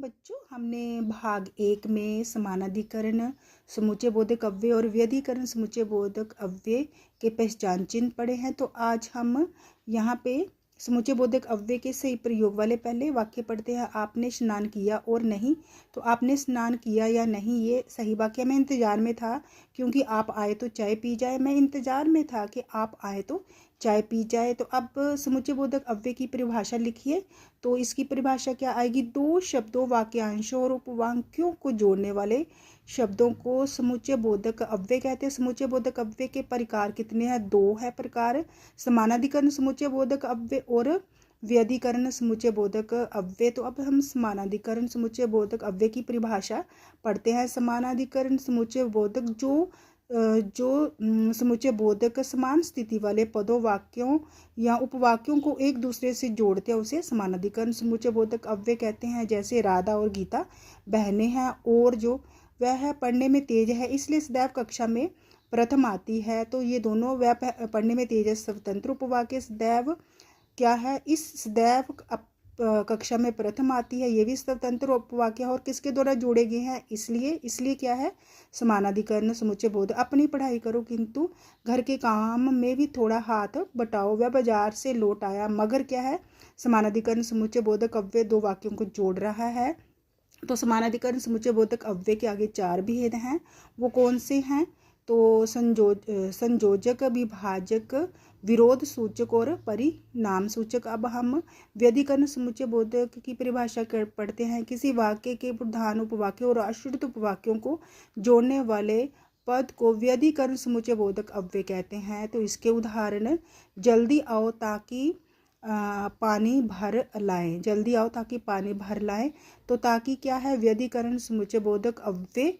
बच्चों, हमने भाग 1 में समानाधिकरण समुच्चय बोधक अव्यय और व्यधिकरण समुच्चय बोधक अव्यय के पहचान चिन्ह पढ़े हैं। तो आज हम यहाँ पे समुच्चय बोधक अव्यय के सही प्रयोग वाले पहले वाक्य पढ़ते हैं। आपने स्नान किया और नहीं। तो आपने स्नान किया या नहीं, ये सही वाक्य। मैं इंतजार में था क्योंकि आप आए तो चाय पी जाए। मैं इंतजार में था कि आप आए तो चाय पी जाए। तो अब समुच्चय बोधक अव्यय की परिभाषा लिखिए। तो इसकी परिभाषा क्या आएगी? दो शब्दों, वाक्यांशों और उपवाक्यों को जोड़ने वाले शब्दों को समुच्चय बोधक अव्यय कहते हैं। समुच्चय बोधक अव्यय के प्रकार कितने हैं? 2 है प्रकार, समानाधिकरण समुच्चय बोधक अव्यय और व्यधिकरण समुच्चय बोधक अव्यय। तो अब हम समानाधिकरण समुच्चय बोधक अव्यय की परिभाषा पढ़ते हैं। समानाधिकरण समुच्चय बोधक जो समुच्चय बोधक समान स्थिति वाले पदों, वाक्यों या उपवाक्यों को एक दूसरे से जोड़ते हैं उसे समानाधिकरण समुच्चय बोधक अव्यय कहते हैं। जैसे राधा और गीता बहनें हैं और जो वह पढ़ने में तेज है इसलिए सदैव कक्षा में प्रथम आती है। तो ये दोनों, वह पढ़ने में तेज है स्वतंत्र उपवाक्य, सदैव क्या है? इस सदैव कक्षा में प्रथम आती है, ये भी स्वतंत्र उपवाक्य है और किसके द्वारा जोड़े गए हैं? इसलिए क्या है? समानाधिकरण समुच्चय बोधक। अपनी पढ़ाई करो किंतु घर के काम में भी थोड़ा हाथ बटाओ। वह बाजार से लौट आया मगर क्या है? समानाधिकरण समुच्चय बोधक अव्यय दो वाक्यों को जोड़ रहा है। तो समानाधिकरण समुच्चय बोधक अव्यय के आगे 4 भेद हैं। वो कौन से हैं? तो संयोजक, विभाजक, विरोध सूचक और परिणाम सूचक। अब हम व्यधिकरण समुच्चय बोधक की परिभाषा पढ़ते हैं। किसी वाक्य के प्रधान उपवाक्यों और आश्रित उपवाक्यों को जोड़ने वाले पद को व्यधिकरण समुच्चय बोधक अव्यय कहते हैं। तो इसके उदाहरण, जल्दी आओ ताकि पानी भर लाएं। जल्दी आओ ताकि पानी भर लाएं। तो ताकि क्या है? व्यधिकरण समुच्चय बोधक अव्यय।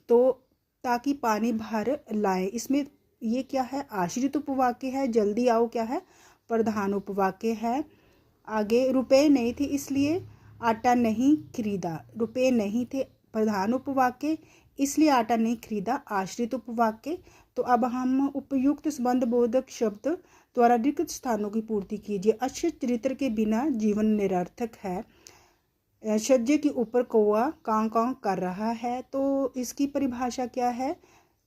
तो ताकि पानी भर लाएं, इसमें ये क्या है? आश्रित उपवाक्य है। जल्दी आओ क्या है? प्रधान उपवाक्य है। आगे, रुपए नहीं थे इसलिए आटा नहीं खरीदा। रुपए नहीं थे प्रधान उपवाक्य, इसलिए आटा नहीं खरीदा आश्रित उपवाक्य। तो अब हम उपयुक्त संबंध बोधक शब्द द्वारा रिक्त स्थानों की पूर्ति कीजिए। अच्छे चरित्र के बिना जीवन निरर्थक है। छज्जे के ऊपर कौवा कां कां कर रहा है। तो इसकी परिभाषा क्या है?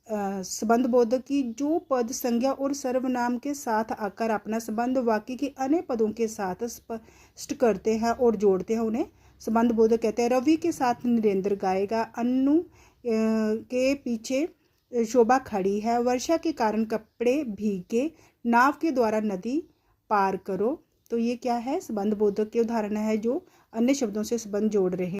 संबंध बोधक की जो पद संज्ञा और सर्वनाम के साथ आकर अपना संबंध वाक्य के अन्य पदों के साथ स्पष्ट करते हैं और जोड़ते हैं, उन्हें संबंध बोधक कहते हैं। रवि के साथ नरेंद्र गाएगा। अन्नू के पीछे शोभा खड़ी है। वर्षा के कारण कपड़े भीगे। नाव के द्वारा नदी पार करो। तो ये क्या है? संबंध बोधक के उदाहरण है जो अन्य शब्दों से संबंध जोड़ रहे हैं।